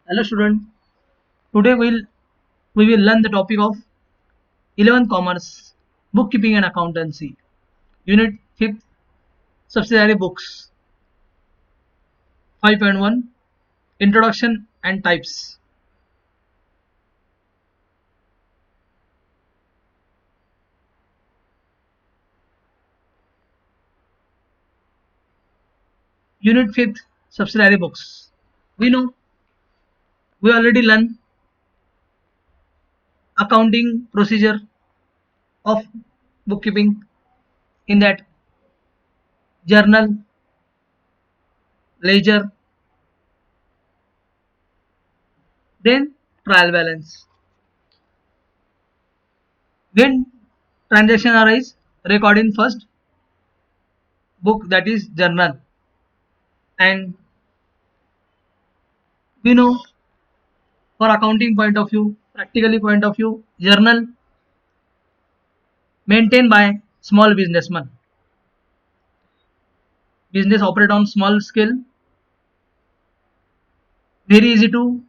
Hello student. Today we will learn the topic of 11th Commerce, Bookkeeping and Accountancy, Unit 5th, Subsidiary Books, 5.1, Introduction and Types. Unit 5th, Subsidiary Books. We know we already learned accounting procedure of bookkeeping in that journal, ledger, then trial balance. When transaction arise, record in first book, that is journal, and we know for accounting point of view, practically point of view, journal maintained by small businessman. Business operate on small scale, very easy to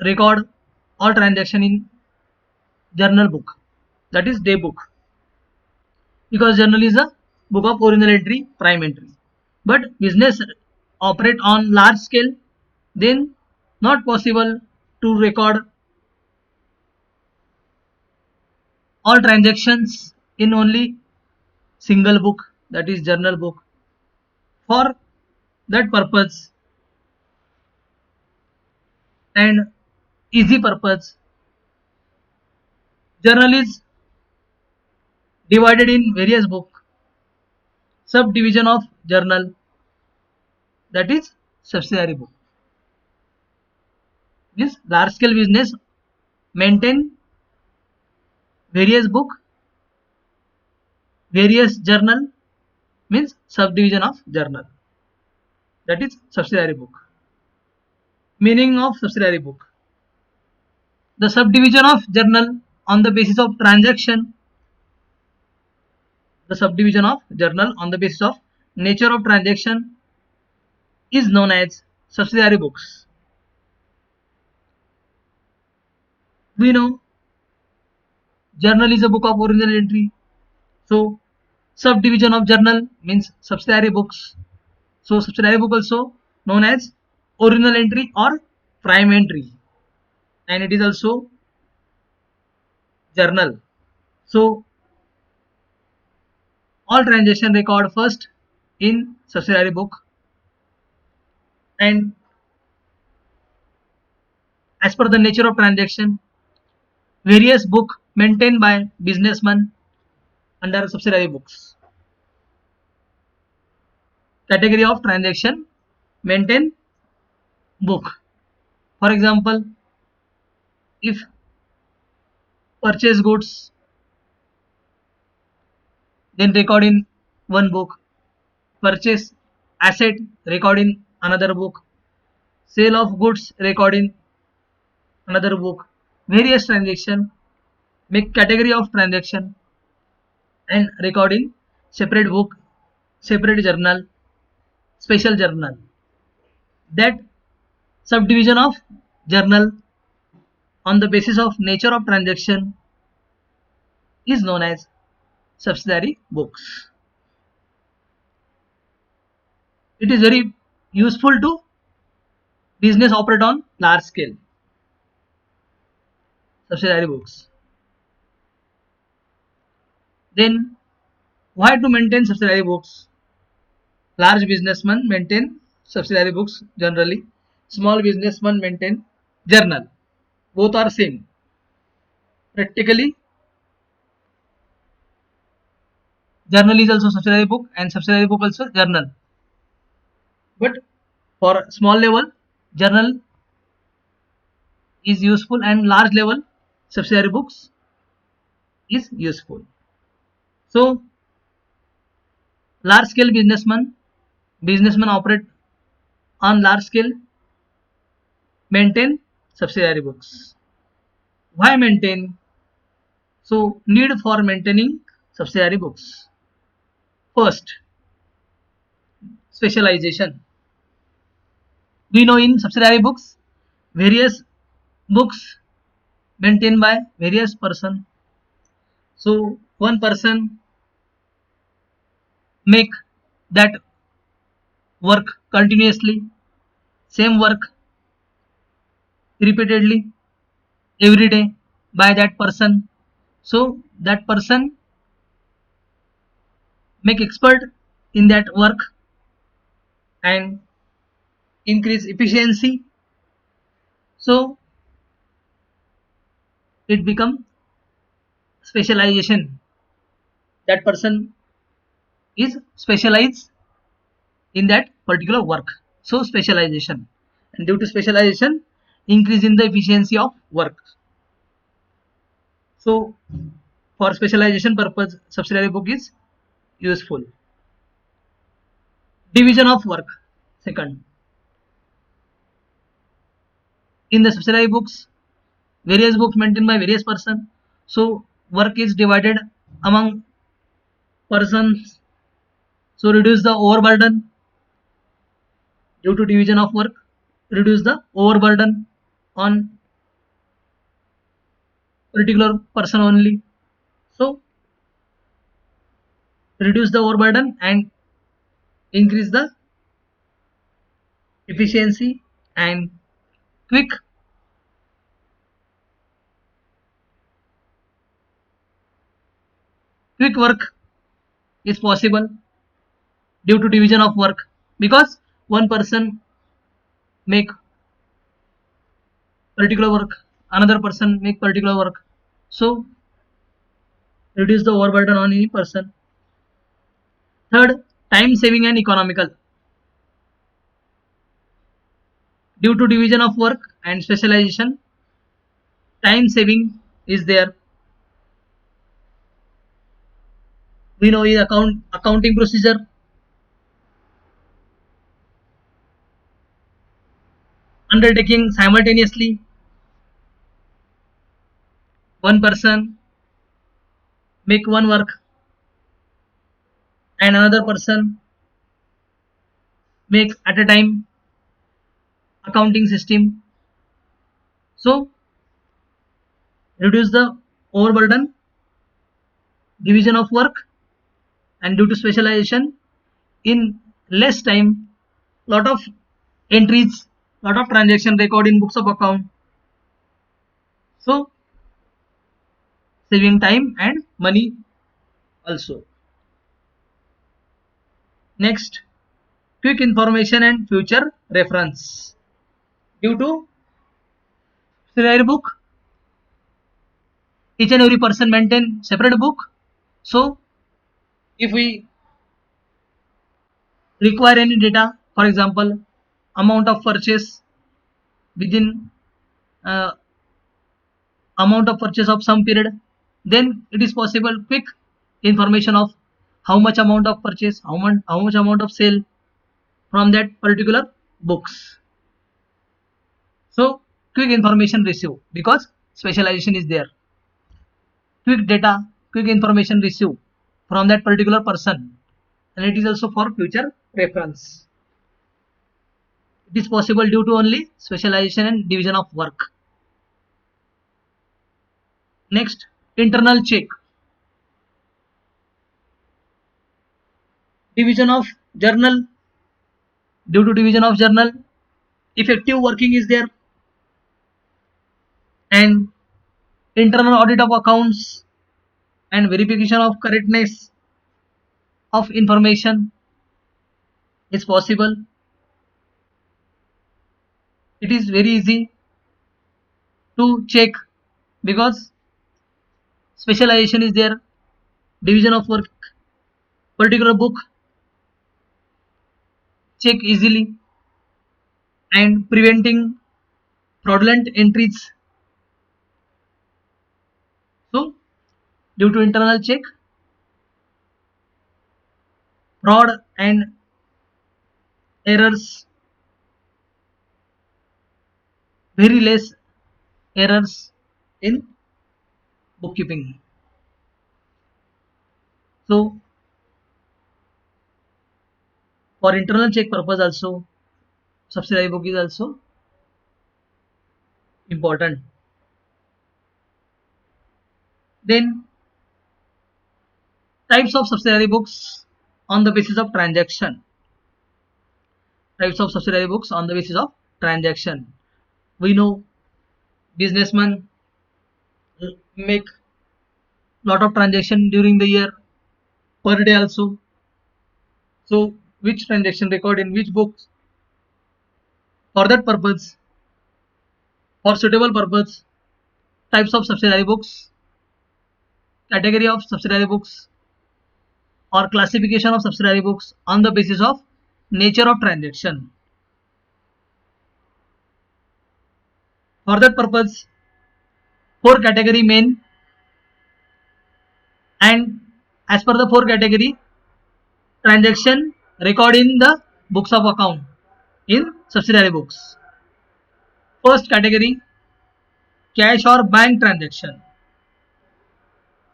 record all transaction in journal book, that is day book, because journal is a book of original entry, prime entry. But business operate on large scale, then not possible to record all transactions in only single book, that is journal book. For that purpose and easy purpose, journal is divided in various book. Subdivision of journal, that is subsidiary book. This large scale business maintain various book, various journal, means subdivision of journal, that is subsidiary book. Meaning of subsidiary book: the subdivision of journal on the basis of transaction, the subdivision of journal on the basis of nature of transaction is known as subsidiary books. We know journal is a book of original entry, so subdivision of journal means subsidiary books. So subsidiary book also known as original entry or prime entry, and it is also journal. So all transaction record first in subsidiary book, and as per the nature of transaction, various book maintained by businessman under subsidiary books. Category of transaction maintain book. For example, if purchase goods, then record in one book. Purchase asset, record in another book. Sale of goods, record in another book. Various transaction make category of transaction and record in separate book, separate journal, special journal. That subdivision of journal on the basis of nature of transaction is known as subsidiary books. It is very useful to business operate on large scale. Subsidiary books. Then why to maintain subsidiary books? Large businessmen maintain subsidiary books generally. Small businessmen maintain journal. Both are same. Practically, journal is also subsidiary book and subsidiary book also journal. But for small level, journal is useful, and large level subsidiary books is useful. So large scale businessmen operate on large scale, maintain subsidiary books. Why maintain? So need for maintaining subsidiary books. First, specialization. We know in subsidiary books various books maintained by various person. So one person make that work continuously, same work repeatedly every day by that person. So that person make expert in that work and increase efficiency. So it become specialization. That person is specialized in that particular work. So specialization, and due to specialization, increase in the efficiency of work. So for specialization purpose, subsidiary book is useful. Division of work. Second, in the subsidiary books, various books maintained by various person. So work is divided among persons. So reduce the overburden due to division of work. Reduce the overburden on particular person only. So reduce the overburden and increase the efficiency and quick quick work is possible due to division of work, because one person make particular work, another person make particular work. So reduce the overburden on any person. Third, time saving and economical. Due to division of work and specialization, time saving is there. We know is accounting procedure. Undertaking simultaneously, one person make one work and another person make at a time accounting system. So reduce the overburden, division of work, and due to specialization, in less time, lot of entries, lot of transaction record in books of account. So saving time and money also. Next, quick information and future reference. Due to serial book, each and every person maintain separate book. So if we require any data, for example, amount of purchase within uh, amount of purchase of some period, then it is possible quick information of how much amount of purchase, how much amount of sale from that particular books. So quick information receive because specialization is there. Quick data, quick information receive from that particular person, and it is also for future reference. It is possible due to only specialization and division of work. Next, internal check. Division of journal. Due to division of journal, effective working is there, and internal audit of accounts and verification of correctness of information is possible. It is very easy to check because specialization is there, division of work, particular book check easily, and preventing fraudulent entries. So due to internal check, fraud and errors, very less errors in bookkeeping. So for internal check purpose also, subsidiary book is also important. Then types of subsidiary books on the basis of transaction. Types of subsidiary books on the basis of transaction. We know businessmen make lot of transaction during the year, per day also. So which transaction record in which books, for that purpose, for suitable purpose, types of subsidiary books, category of subsidiary books, or classification of subsidiary books on the basis of nature of transaction. For that purpose, four category main, and as per the four category, transaction record in the books of account in subsidiary books. First category, cash or bank transaction.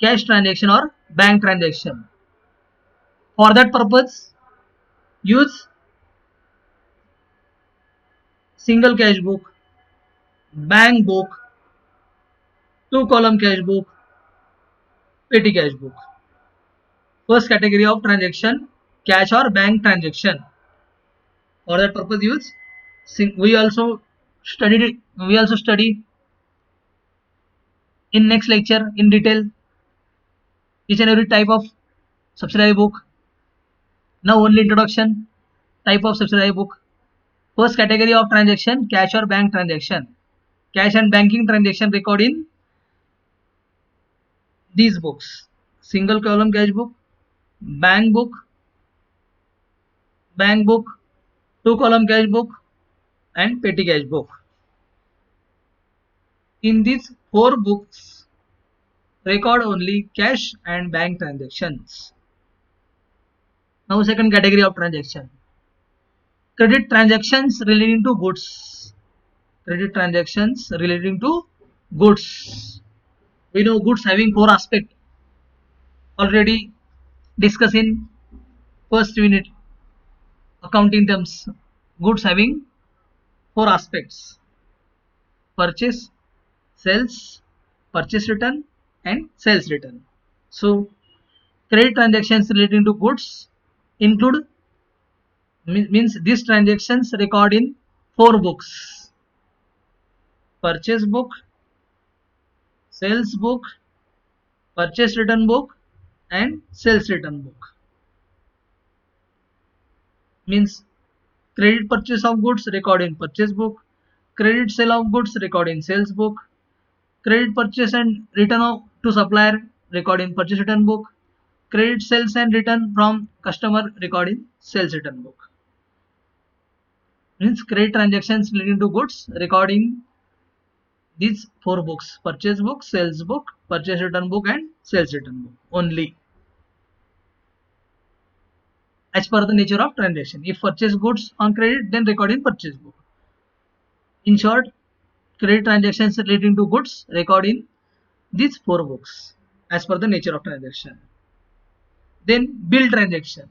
Cash transaction or bank transaction. For that purpose, use single cash book, bank book, two column cash book, petty cash book. First category of transaction, cash or bank transaction. For that purpose, use we also study in next lecture in detail each and every type of subsidiary book. Now only introduction, type of subsidiary book. First category of transaction, cash or bank transaction. Cash and banking transaction record in these books: single column cash book, bank book, two column cash book, and petty cash book. In these four books, record only cash and bank transactions. Now second category of transaction, credit transactions relating to goods. Credit transactions relating to goods. We know goods having four aspects, already discussed in first unit accounting terms. Goods having four aspects: purchase, sales, purchase return, and sales return. So credit transactions relating to goods include, means these transactions record in four books: purchase book, sales book, purchase return book, and sales return book. Means credit purchase of goods record in purchase book, credit sale of goods record in sales book, credit purchase and return to supplier record in purchase return book, credit sales and return from customer record in sales return book. Means credit transactions relating to goods recording these four books: purchase book, sales book, purchase return book, and sales return book only, as per the nature of transaction. If purchase goods on credit, then record in purchase book. In short, credit transactions relating to goods record in these four books as per the nature of transaction. Then bill transaction.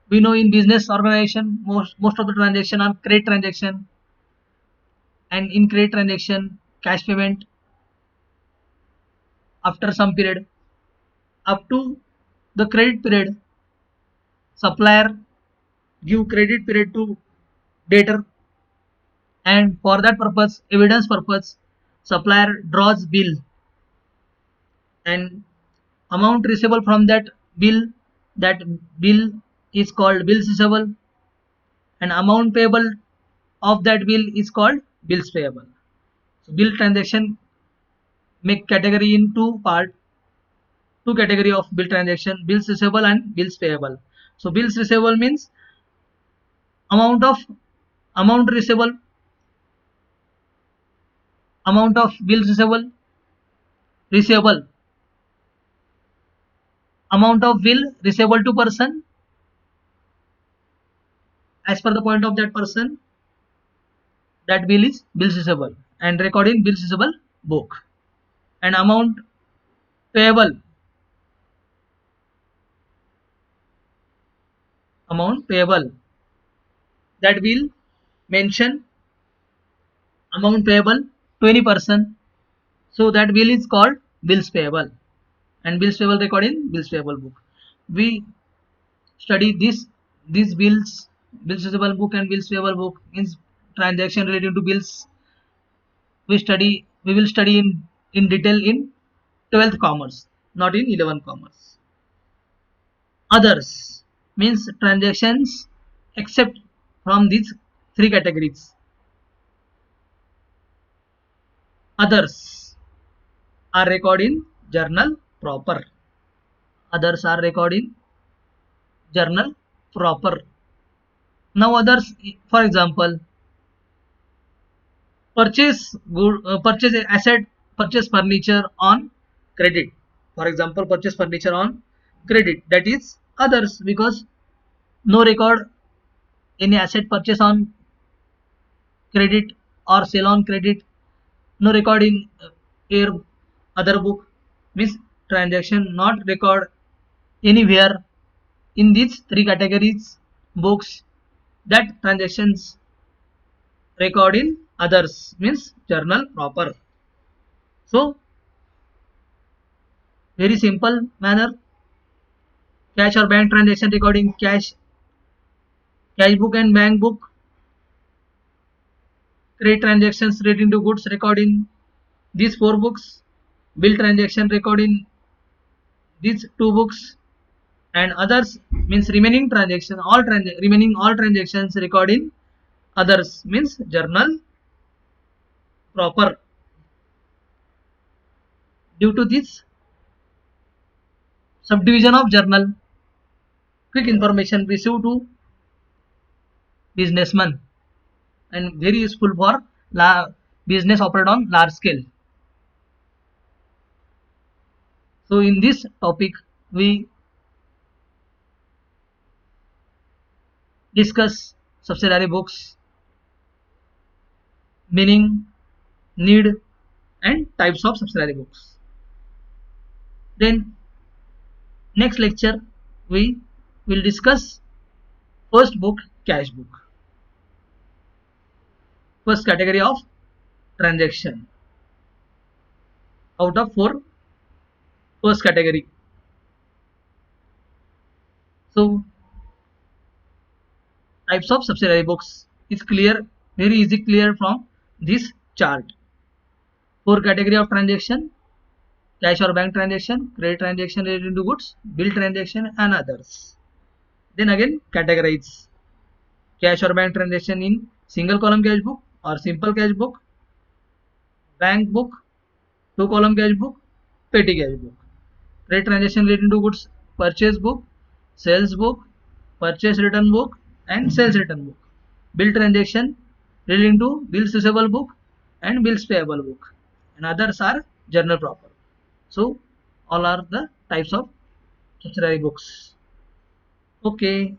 We know in business organization most of the transaction are credit transaction, and in credit transaction cash payment after some period up to the credit period, supplier give credit period to debtor, and for that purpose, evidence purpose, supplier draws bill, and amount receivable from bill that bill is called bills receivable, and amount payable of that bill is called bills payable. So bill transaction make category in two category of bill transaction: bills receivable and bills payable. So bills receivable means amount of amount receivable amount of bills receivable amount of bill receivable to person as per the point of that person, that bill is bills receivable and record in bills receivable book. And amount payable that will mention amount payable to any person. So that bill is called bills payable, and bills payable record in bills payable book. We study these bills payable book and bills payable book means transaction relating to bills. We will study in detail in 12th commerce, not in 11th commerce. Others means transactions except from these three categories. Others are recorded in journal proper. Others are recorded in journal proper. Now others, for example, purchase asset, purchase furniture on credit. For example, purchase furniture on credit, that is others, because no record any asset purchase on credit or sale on credit, no record in your other book, means transaction not record anywhere in these three categories books, that transactions record in others means journal proper. So very simple manner, cash or bank transaction recording cash book and bank book, credit transactions relating to goods recording these four books, bill transaction recording these two books, and others means remaining transaction remaining all transactions recording others means journal proper. Due to this subdivision of journal, quick information received to businessman and very useful for business operate on large scale. So in this topic we discuss subsidiary books, meaning, need, and types of subsidiary books. Then next lecture we will discuss first book, cash book, first category of transaction out of four, first category. So types of subsidiary books is clear, very easy clear from this chart. Four category of transaction: cash or bank transaction, credit transaction related to goods, bill transaction, and others. Then again categorize cash or bank transaction in single column cash book or simple cash book, bank book, two column cash book, petty cash book. Credit transaction relating to goods, purchase book, sales book, purchase return book, and sales return book. Bill transaction relating to bills receivable book and bills payable book, and others are journal proper. So all are the types of subsidiary books. Okay.